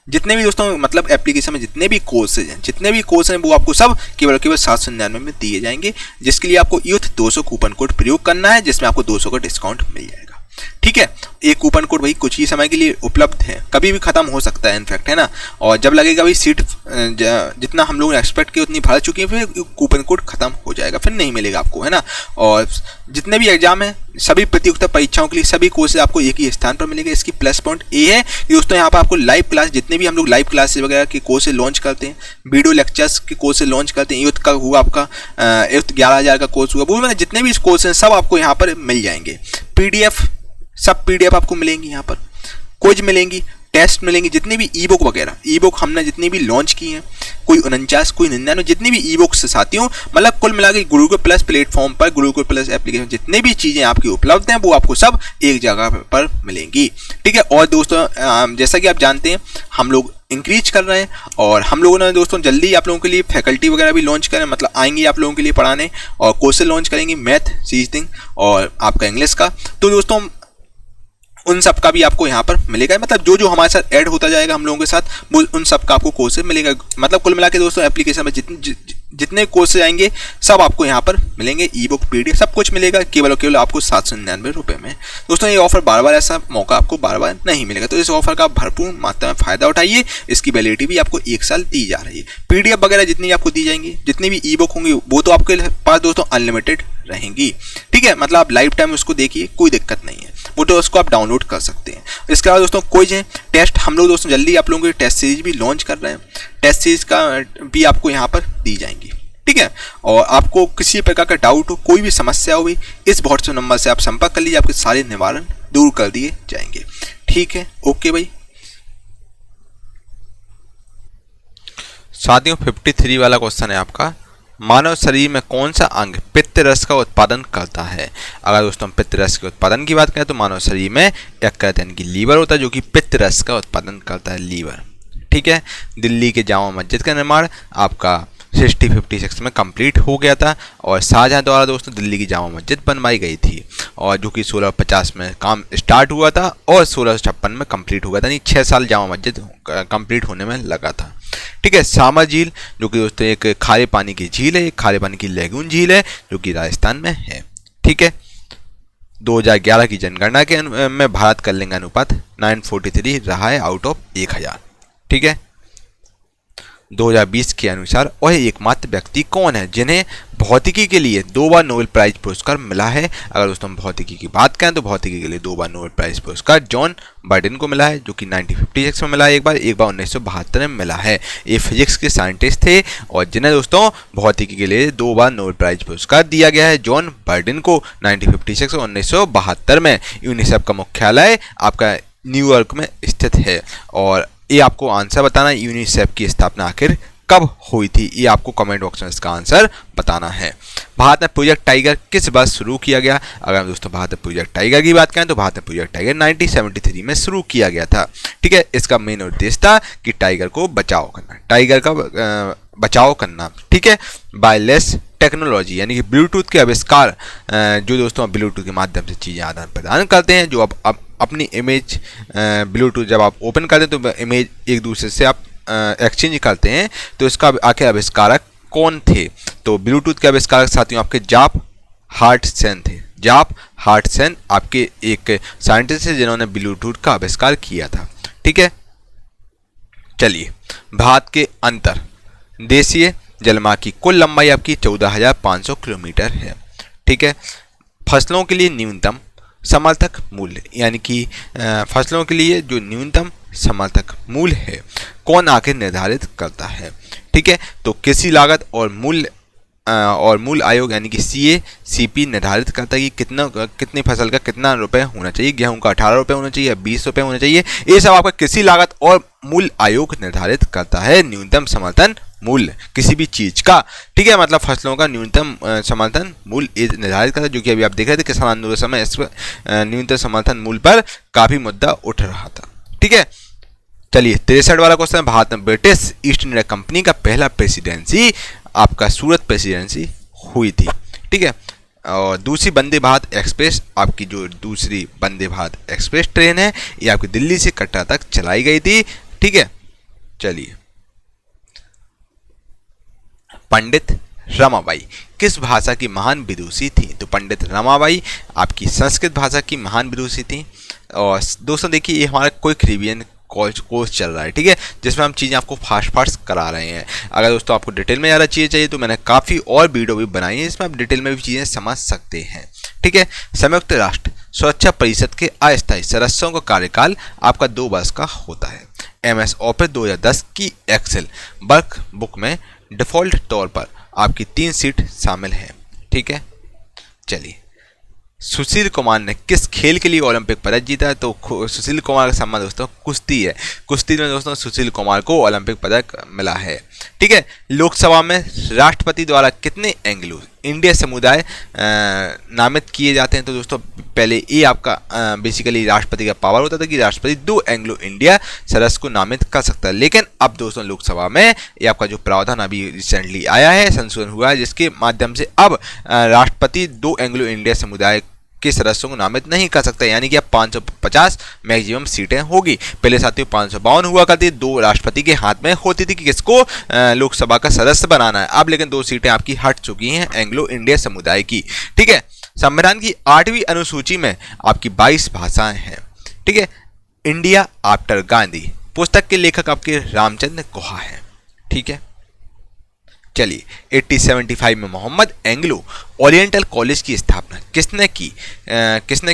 Speaker 1: जितने भी दोस्तों मतलब एप्लीकेशन में जितने भी कोर्सेज हैं वो आपको सब केवल 799 में दिए जाएंगे, जिसके लिए आपको यूथ 200 कूपन कोड प्रयोग करना है, जिसमें आपको 200 का डिस्काउंट मिल जाएगा। ठीक है, एक कूपन कोड भाई कुछ ही समय के लिए उपलब्ध है, कभी भी खत्म हो सकता है इनफैक्ट, है ना। और जब लगेगा भाई सीट जितना हम लोग एक्सपेक्ट किए उतनी भर चुकी है, फिर कूपन कोड खत्म हो जाएगा, फिर नहीं मिलेगा आपको, है ना। और जितने भी एग्जाम है सभी प्रतियोगिता परीक्षाओं के लिए सभी कोर्सेज आपको एक ही स्थान पर मिलेंगे। इसकी प्लस पॉइंट ये है कि दोस्तों यहाँ पर आपको लाइव क्लास, जितने भी हम लोग लाइव क्लासेस वगैरह के कोर्सेज लॉन्च करते हैं, वीडियो लेक्चर्स के कोर्सेज लॉन्च करते हैं, यूथ का हुआ आपका यूथ 11,000 का कोर्स हुआ, वो मैंने जितने भी कोर्स हैं सब आपको यहाँ पर मिल जाएंगे। PDF सब PDF आपको मिलेंगी, यहाँ पर क्विज मिलेंगी, टेस्ट मिलेंगे, जितने भी ई बुक वगैरह, ई बुक हमने जितनी भी लॉन्च की हैं, कोई 49 कोई 99, जितनी भी ई बुक्स साथियों, मतलब कुल मिला के गुरुकुल प्लस प्लेटफॉर्म पर, गुरुकुल प्लस एप्लीकेशन जितने भी चीज़ें आपकी उपलब्ध हैं वो आपको सब एक जगह पर मिलेंगी। ठीक है, और दोस्तों जैसा कि आप जानते हैं हम लोग इंक्रीज कर रहे हैं, और हम लोगों ने दोस्तों जल्दी आप लोगों के लिए फैकल्टी वगैरह भी लॉन्च करें, मतलब आएंगी आप लोगों के लिए पढ़ाने, और कोर्सेज लॉन्च करेंगे मैथ, रीजनिंग और आपका इंग्लिश का। तो दोस्तों उन सब का भी आपको यहाँ पर मिलेगा, मतलब जो जो हमारे साथ ऐड होता जाएगा हम लोगों के साथ, वो उन सब का आपको कोर्सेज मिलेगा। मतलब कुल मिला के दोस्तों एप्लीकेशन में जितने कोर्सेज आएंगे सब आपको यहाँ पर मिलेंगे, ई बुक PDF सब कुछ मिलेगा केवल और केवल आपको 799 रुपये में। दोस्तों ये ऑफर बार बार, ऐसा मौका आपको बार बार नहीं मिलेगा, तो इस ऑफर का भरपूर मात्रा में फायदा उठाइए। इसकी वैलिडिटी भी आपको 1 साल दी जा रही है। PDF वगैरह जितनी आपको दी जाएंगी, जितनी भी ई बुक होंगी वो तो आपके पास दोस्तों अनलिमिटेड रहेंगी। ठीक है, मतलब आप लाइफ टाइम उसको देखिए, कोई दिक्कत नहीं है, वो तो उसको आप डाउनलोड कर सकते हैं। इसके अलावा दोस्तों क्विज है, टेस्ट, हम लोग दोस्तों जल्दी आप लोगों की टेस्ट सीरीज भी लॉन्च कर रहे हैं, टेस्ट सीरीज का भी आपको यहाँ पर दी जाएंगी। ठीक है, और आपको किसी प्रकार का डाउट हो, कोई भी समस्या हो, इस व्हाट्सएप नंबर से आप संपर्क कर लीजिए, आपके सारे निवारण दूर कर दिए जाएंगे। ठीक है, ओके भाई। साथियों 53 वाला क्वेश्चन है आपका, मानव शरीर में कौन सा अंग पित्त रस का उत्पादन करता है। अगर दोस्तों हम पित्त रस के उत्पादन की बात करें तो मानव शरीर में यकृत यानी कि लीवर होता है, जो कि पित्त रस का उत्पादन करता है, लीवर। ठीक है, दिल्ली के जामा मस्जिद का निर्माण आपका 56 में कंप्लीट हो गया था, और शाहजहां द्वारा दोस्तों दिल्ली की जामा मस्जिद बनवाई गई थी, और जो कि 1650 में काम स्टार्ट हुआ था और 1656 में कंप्लीट हुआ था, यानी 6 साल जामा मस्जिद कंप्लीट होने में लगा था। ठीक है, शामा झील जो कि दोस्तों एक खारे पानी की झील है, एक खारे पानी की लेगून झील है, जो कि राजस्थान में है। ठीक है, 2011 की जनगणना के में भारत का लिंग अनुपात 943 रहा है आउट ऑफ 1000। ठीक है, 2020 के अनुसार वह एकमात्र व्यक्ति कौन है जिन्हें भौतिकी के लिए 2 बार नोबेल प्राइज पुरस्कार मिला है। अगर दोस्तों हम भौतिकी की बात करें तो भौतिकी के लिए 2 बार नोबेल प्राइज पुरस्कार जॉन बर्डिन को मिला है, जो कि 1956 में मिला है, एक बार 1972 में मिला है। ये फिजिक्स के साइंटिस्ट थे और जिन्हें दोस्तों भौतिकी के लिए 2 बार नोबेल प्राइज पुरस्कार दिया गया है, जॉन बर्डिन को 1956 और 1972 में। यूनिसेफ का मुख्यालय आपका न्यूयॉर्क में स्थित है, और ये आपको आंसर बताना है यूनिसेफ की स्थापना आखिर कब हुई थी, ये आपको कमेंट बॉक्स में इसका आंसर बताना है। भारत में प्रोजेक्ट टाइगर किस वर्ष शुरू किया गया। अगर हम दोस्तों भारत में प्रोजेक्ट टाइगर की बात करें तो भारत में प्रोजेक्ट टाइगर 1973 में शुरू किया गया था। ठीक है, इसका मेन उद्देश्य था कि टाइगर को बचाव करना, टाइगर का बचाव करना। ठीक है, वायरलेस टेक्नोलॉजी यानी कि ब्लूटूथ के आविष्कार, जो दोस्तों ब्लूटूथ के माध्यम से चीज़ें आदान प्रदान करते हैं, जो आप अपनी इमेज ब्लूटूथ जब आप ओपन करते हैं तो इमेज एक दूसरे से आप एक्सचेंज करते हैं, तो इसका आखिर आविष्कारक कौन थे। तो ब्लूटूथ के आविष्कारक साथियों आपके जाप हार्टसन थे। जाप हार्टसन आपके एक साइंटिस्ट थे जिन्होंने ब्लूटूथ का आविष्कार किया था। ठीक है, चलिए, भारत के अंतर देशीय जलमार्ग की कुल लंबाई आपकी 14,500 किलोमीटर है। ठीक है, फसलों के लिए न्यूनतम समर्थक मूल्य यानी कि फसलों के लिए जो न्यूनतम समर्थक मूल्य है कौन आखिर निर्धारित करता है? ठीक है, तो कृषि लागत और मूल आयोग यानी कि CACP निर्धारित करता है कि कितनी फसल का कितना रुपए होना चाहिए। गेहूं का 18 रुपए होना चाहिए या 20 रुपए होना चाहिए, ये सब आपका कृषि लागत और मूल आयोग निर्धारित करता है। न्यूनतम समर्थन मूल्य किसी भी चीज का, ठीक है, मतलब फसलों का न्यूनतम समर्थन मूल्य निर्धारित करता है, जो कि अभी आप देख रहे थे किसान आंदोलन समय इस न्यूनतम समर्थन मूल्य पर काफी मुद्दा उठ रहा था। ठीक है, चलिए 63 वाला क्वेश्चन है, भारत में ब्रिटिश ईस्ट इंडिया कंपनी का पहला प्रेसिडेंसी आपका सूरत प्रेसिडेंसी हुई थी। ठीक है, और दूसरी वंदे भारत एक्सप्रेस, आपकी जो दूसरी वंदे भारत एक्सप्रेस ट्रेन है ये आपकी दिल्ली से कटरा तक चलाई गई थी। ठीक है, चलिए पंडित रमाबाई किस भाषा की महान विदुषी थी? तो पंडित रमाबाई आपकी संस्कृत भाषा की महान विदुषी थी। और दोस्तों देखिए ये हमारा क्विक रिवीजन कोर्स चल रहा है, ठीक है, जिसमें हम चीज़ें आपको फास्ट करा रहे हैं। अगर दोस्तों आपको डिटेल में ज़्यादा चीज़ें चाहिए तो मैंने काफ़ी और वीडियो भी बनाई है, इसमें आप डिटेल में भी चीज़ें समझ सकते हैं। ठीक है, संयुक्त राष्ट्र सुरक्षा परिषद के अस्थायी सदस्यों का कार्यकाल आपका 2 वर्ष का होता है। MS ऑफिस 2010 की एक्सेल वर्क बुक में डिफ़ॉल्ट तौर पर आपकी 3 सीट शामिल है। ठीक है, चलिए सुशील कुमार ने किस खेल के लिए ओलंपिक पदक जीता है? तो सुशील कुमार का सम्मान दोस्तों कुश्ती है। कुश्ती में दोस्तों सुशील कुमार को ओलंपिक पदक मिला है। ठीक है, लोकसभा में राष्ट्रपति द्वारा कितने एंग्लो इंडिया समुदाय नामित किए जाते हैं? तो दोस्तों पहले ये आपका बेसिकली राष्ट्रपति का पावर होता था कि राष्ट्रपति 2 एंग्लो इंडिया सदस्य को नामित कर सकता है, लेकिन अब दोस्तों लोकसभा में ये आपका जो प्रावधान अभी रिसेंटली आया है, संशोधन हुआ है, जिसके माध्यम से अब राष्ट्रपति 2 एंग्लो इंडिया समुदाय के सदस्यों को नामित नहीं कर सकते, यानी कि अब 550 मैक्सिमम सीटें होगी। पहले साथियों 552 हुआ करती, 2 राष्ट्रपति के हाथ में होती थी कि किसको लोकसभा का सदस्य बनाना है। अब लेकिन 2 सीटें आपकी हट चुकी हैं एंग्लो इंडिया समुदाय की। ठीक है, संविधान की 8वीं अनुसूची में आपकी 22 भाषाएं हैं। ठीक है, इंडिया आफ्टर गांधी पुस्तक के लेखक आपके रामचंद्र गुहा हैं। ठीक है, चलिए 1875 में मोहम्मद एंग्लो ओरिएंटल कॉलेज की स्थापना किसने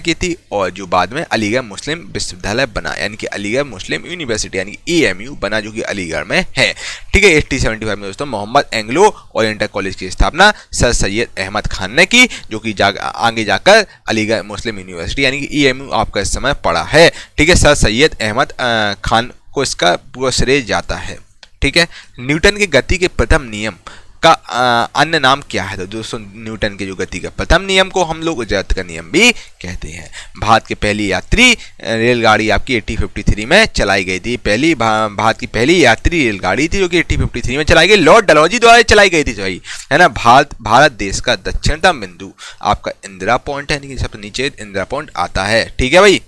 Speaker 1: की थी? और जो बाद में अलीगढ़ मुस्लिम विश्वविद्यालय बना, यानी कि अलीगढ़ मुस्लिम यूनिवर्सिटी यानी कि AMU बना, जो कि अलीगढ़ में है। ठीक है, 1875 में दोस्तों मोहम्मद एंग्लो ओरिएंटल कॉलेज की स्थापना सर सैयद अहमद खान ने की, जो कि आगे जाकर अलीगढ़ मुस्लिम यूनिवर्सिटी यानी कि AMU आपका इस समय पड़ा है। ठीक है, सर सैयद अहमद खान को इसका पूरा श्रेय जाता है। ठीक है, न्यूटन के गति के प्रथम नियम का अन्य नाम क्या है? तो दोस्तों न्यूटन के जो गति का प्रथम नियम को हम लोग जड़त्व का नियम भी कहते हैं। भारत की पहली यात्री रेलगाड़ी आपकी 1853 में चलाई गई थी। भारत की पहली यात्री रेलगाड़ी थी जो कि 1853 में चलाई गई, लॉर्ड डलहौजी द्वारा चलाई गई थी भाई, है ना। भारत देश का दक्षिणतम बिंदु आपका इंदिरा पॉइंट है, यानी कि सबसे नीचे इंदिरा पॉइंट आता है। ठीक है भाई,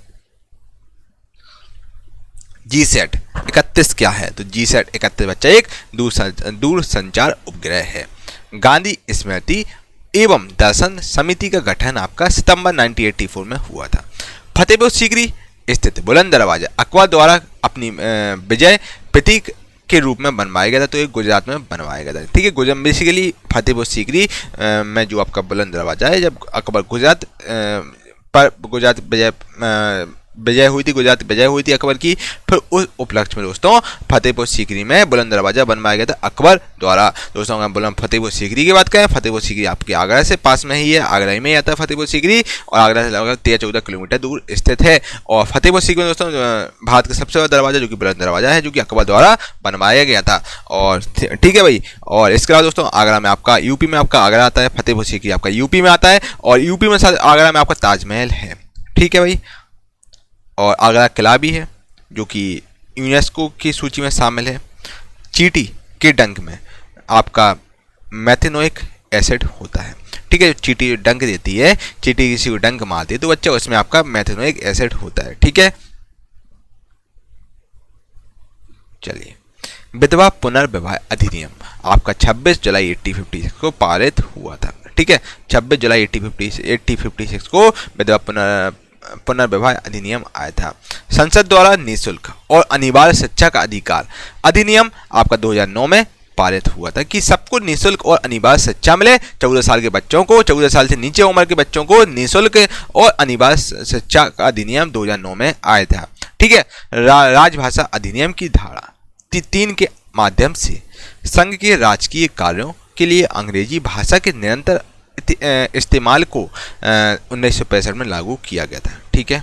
Speaker 1: GSAT 31 क्या है? तो GSAT 31 बच्चा एक दूर संचार उपग्रह है। गांधी स्मृति एवं दर्शन समिति का गठन आपका सितंबर 1984 में हुआ था। फतेहपुर सीकरी स्थित बुलंद दरवाजा अकबर द्वारा अपनी विजय प्रतीक के रूप में बनवाया गया था, तो ये गुजरात में बनवाया गया था। ठीक है, गुजरात बेसिकली फतेहपुर सीकरी में जो आपका बुलंद दरवाजा है, जब अकबर गुजरात विजय हुई थी अकबर की, फिर उस उपलक्ष्य में दोस्तों फतेहपुर सीकरी में बुलंद दरवाजा बनवाया गया था अकबर द्वारा। दोस्तों अगर फतेहपुर सीकरी की बात करें, फतेहपुर सीकरी आपके आगरा से पास में ही है, आगरा में ही आता है फतेहपुर सीकरी, और आगरा से लगभग 13-14 किलोमीटर दूर स्थित है। और फतेहपुर सीकरी में दोस्तों भारत का सबसे बड़ा दरवाजा जो कि बुलंद दरवाजा है, जो कि अकबर द्वारा बनवाया गया था। और ठीक है भाई, और इसके अलावा दोस्तों आगरा में आपका यूपी में आपका आगरा आता है, फतेहपुर सीकरी आपका यूपी में आता है, और यूपी में साथ आगरा में आपका ताजमहल है। ठीक है भाई, और आगरा किला भी है जो कि यूनेस्को की सूची में शामिल है। चींटी के डंक में आपका मेथेनोइक एसिड होता है। ठीक है, चींटी डंक देती है, चींटी किसी को डंक मारती है तो बच्चा उसमें आपका मेथेनोइक एसिड होता है। ठीक है, चलिए विधवा पुनर्विवाह अधिनियम आपका 26 जुलाई 1856 को पारित हुआ था। ठीक है, 26 जुलाई 1856 को विधवा पुनर्विवाह अधिनियम आया था। संसद द्वारा निःशुल्क और अनिवार्य शिक्षा का अधिकार अधिनियम आपका 2009 में पारित हुआ था कि सबको निःशुल्क और अनिवार्य शिक्षा मिले। 14 साल के बच्चों को, 14 साल से नीचे उम्र के बच्चों को निःशुल्क और अनिवार्य शिक्षा का अधिनियम 2009 में आया था। ठीक है, राजभाषा अधिनियम की धारा 3 के माध्यम से संघ के राजकीय कार्यों के लिए अंग्रेजी भाषा के निरंतर इस्तेमाल को 1965 में लागू किया गया था। ठीक है,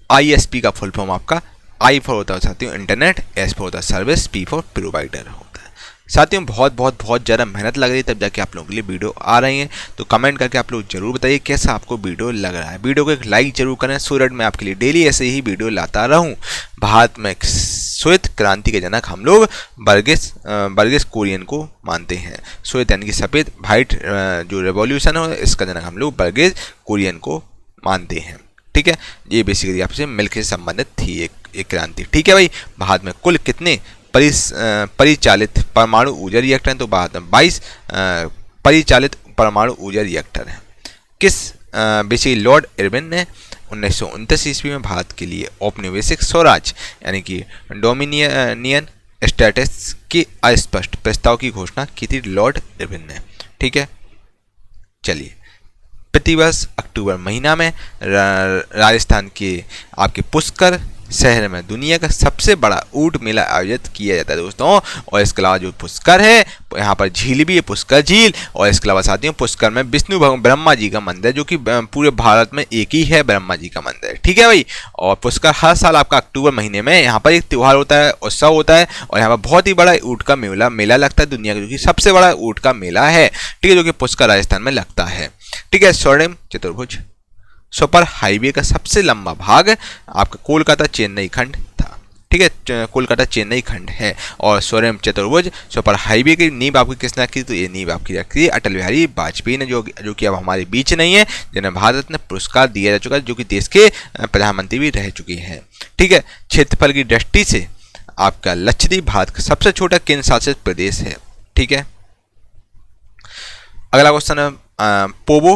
Speaker 1: ISP का फुल फॉर्म आपका I फॉर होता है साथियों इंटरनेट, S फॉर होता है सर्विस, P फॉर प्रोवाइडर होता है। साथियों बहुत ज़्यादा मेहनत लग रही है तब जाके आप लोगों के लिए वीडियो आ रही हैं, तो कमेंट करके आप लोग जरूर बताइए कैसा आपको वीडियो लग रहा है। वीडियो को एक लाइक जरूर करें सो दैट मैं आपके लिए डेली ऐसे ही वीडियो लाता रहूं। भारत में श्वेत क्रांति के जनक हम लोग बर्गिस कुरियन को मानते हैं। श्वेत यानी कि सफ़ेद, वाइट जो रेवोल्यूशन है इसका जनक हम लोग बर्गिस कुरियन को मानते हैं। ठीक है, ये बेसिकली आपसे मिल्क से संबंधित थी एक क्रांति। ठीक है भाई, भारत में कुल कितने परिचालित परमाणु ऊर्जा रिएक्टर हैं? तो भारत में 22 परिचालित परमाणु ऊर्जा रिएक्टर हैं। किस बेसिकली लॉर्ड इरविन ने 1929 ईस्वी में भारत के लिए औपनिवेशिक स्वराज यानी कि डोमिनियन स्टेटस के अस्पष्ट प्रस्ताव की घोषणा की थी लॉर्ड इरविन ने। ठीक है, चलिए, प्रतिवर्ष अक्टूबर महीना में राजस्थान के आपके पुष्कर शहर में दुनिया का सबसे बड़ा ऊंट मेला आयोजित किया जाता है दोस्तों। और इसके अलावा जो पुष्कर है यहाँ पर झील भी है, पुष्कर झील। और इसके अलावा साथियों पुष्कर में विष्णु ब्रह्मा जी का मंदिर जो कि पूरे भारत में एक ही है, ब्रह्मा जी का मंदिर। ठीक है भाई, और पुष्कर हर साल आपका अक्टूबर महीने में यहाँ पर एक त्यौहार होता है, उत्सव होता है, और यहाँ पर बहुत ही बड़ा ऊंट का मेला लगता है, दुनिया का जो कि सबसे बड़ा ऊंट का मेला है। ठीक है, जो कि पुष्कर राजस्थान में लगता है। ठीक है, स्वर्णिम चतुर्भुज सुपर हाईवे का सबसे लंबा भाग आपका कोलकाता चेन्नई खंड था। ठीक है, कोलकाता चेन्नई खंड है। और स्वर्णिम चतुर्भुज सुपर हाईवे की नींव आपकी किसने रखी? तो ये नींव आपकी रखी अटल बिहारी वाजपेयी ने, जो कि अब हमारे बीच नहीं है, जिन्हें भारत रत्न पुरस्कार दिया जा चुका है, जो कि देश के प्रधानमंत्री भी रह चुके हैं। ठीक है, क्षेत्रफल की दृष्टि से आपका लक्षद्वीप भारत का सबसे छोटा केंद्र शासित प्रदेश है। ठीक है, अगला क्वेश्चन है पोबो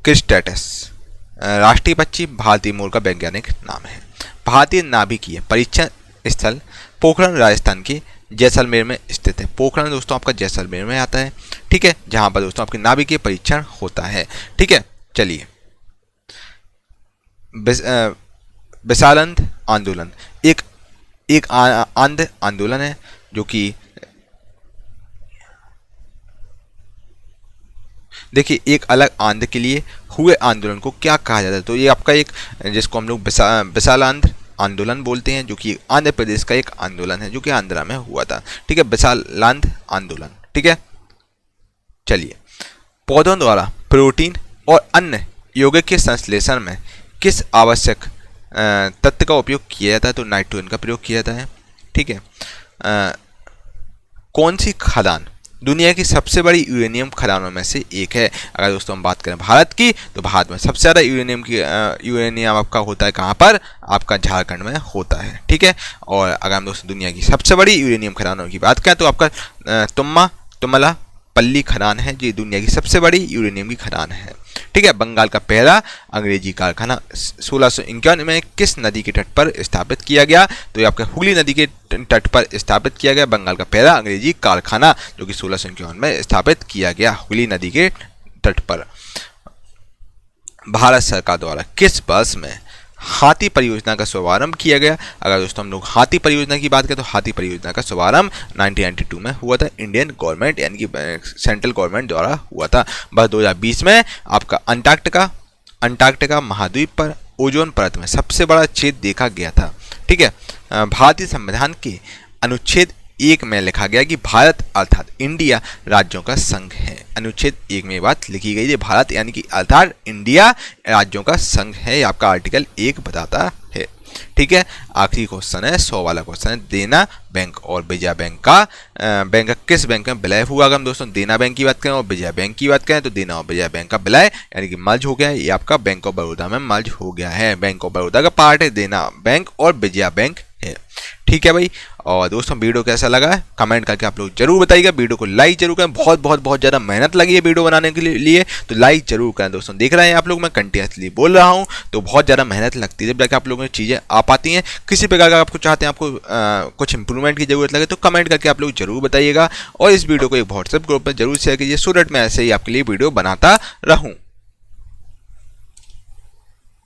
Speaker 1: क्रिस्टेटस राष्ट्रीय पक्षी भारतीय मूल का वैज्ञानिक नाम है। भारतीय नाभिकीय परीक्षण स्थल पोखरण राजस्थान के जैसलमेर में स्थित है। पोखरण दोस्तों आपका जैसलमेर में आता है। ठीक है, जहां पर दोस्तों आपके नाभिकीय परीक्षण होता है। ठीक है, चलिए, विशालांध आंदोलन एक आंध आंदोलन है जो कि देखिए एक अलग आंध्र के लिए हुए आंदोलन को क्या कहा जाता है? तो ये आपका एक जिसको हम लोग विशालांध्र आंदोलन बोलते हैं, जो कि आंध्र प्रदेश का एक आंदोलन है जो कि आंध्रा में हुआ था। ठीक है, विशालांध्र आंदोलन। ठीक है, चलिए, पौधों द्वारा प्रोटीन और अन्य यौगिक के संश्लेषण में किस आवश्यक तत्व का उपयोग किया जाता है? तो नाइट्रोजन का प्रयोग किया जाता है। ठीक है, कौन सी खदान दुनिया की सबसे बड़ी यूरेनियम खदानों में से एक है? अगर दोस्तों हम बात करें भारत की, तो भारत में सबसे ज़्यादा यूरेनियम आपका होता है कहाँ पर? आपका झारखंड में होता है। ठीक है, और अगर हम दोस्तों दुनिया की सबसे बड़ी यूरेनियम खदानों की बात करें तो आपका तुम्मला पल्ली खदान है, जो दुनिया की सबसे बड़ी यूरेनियम की खदान है। ठीक है, बंगाल का पहला अंग्रेजी कारखाना 1651 में किस नदी के तट पर स्थापित किया गया? तो ये आपके हुगली नदी के तट पर स्थापित किया गया बंगाल का पहला अंग्रेजी कारखाना, जो कि 1651 में स्थापित किया गया हुगली नदी के तट पर। भारत सरकार द्वारा किस वर्ष में हाथी परियोजना का शुभारंभ किया गया? अगर दोस्तों हम लोग हाथी परियोजना की बात करें तो हाथी परियोजना का शुभारंभ 1992 में हुआ था, इंडियन गवर्नमेंट यानी कि सेंट्रल गवर्नमेंट द्वारा हुआ था। बस 2020 में आपका अंटार्कटिका महाद्वीप पर ओजोन परत में सबसे बड़ा छेद देखा गया था। ठीक है, भारतीय संविधान के अनुच्छेद 1 में लिखा गया कि भारत अर्थात इंडिया राज्यों का संघ है। अनुच्छेद 1 में बात लिखी गई है, भारत यानी कि अर्थात इंडिया राज्यों का संघ है, आपका आर्टिकल 1 बताता है। ठीक है, आखिरी क्वेश्चन है 100 वाला क्वेश्चन है, देना बैंक और विजया बैंक का किस बैंक में विलय हुआ? अगर हम दोस्तों देना बैंक की बात करें और विजया बैंक की बात करें तो देना और विजया बैंक का विलय यानी कि मर्ज हो गया है। ये आपका बैंक ऑफ बड़ौदा में मर्ज हो गया है, बैंक ऑफ बड़ौदा का पार्ट है देना बैंक और विजया बैंक है। ठीक है भाई, और दोस्तों वीडियो कैसा लगा है कमेंट करके आप लोग जरूर बताइएगा। वीडियो को लाइक जरूर करें, बहुत ज़्यादा मेहनत लगी है वीडियो बनाने के लिए, तो लाइक जरूर करें। दोस्तों देख रहे हैं आप लोग, मैं कंटिन्यूसली बोल रहा हूं, तो बहुत ज़्यादा मेहनत लगती है जब जाकर आप लोगों को चीज़ें आ पाती हैं। किसी प्रकार का आपको चाहते हैं आपको कुछ इंप्रूवमेंट की जरूरत लगे तो कमेंट करके आप लोग जरूर बताइएगा, और इस वीडियो को एक व्हाट्सएप ग्रुप में जरूर शेयर कीजिए, सो दैट मैं ऐसे ही आपके लिए वीडियो बनाता रहूँ।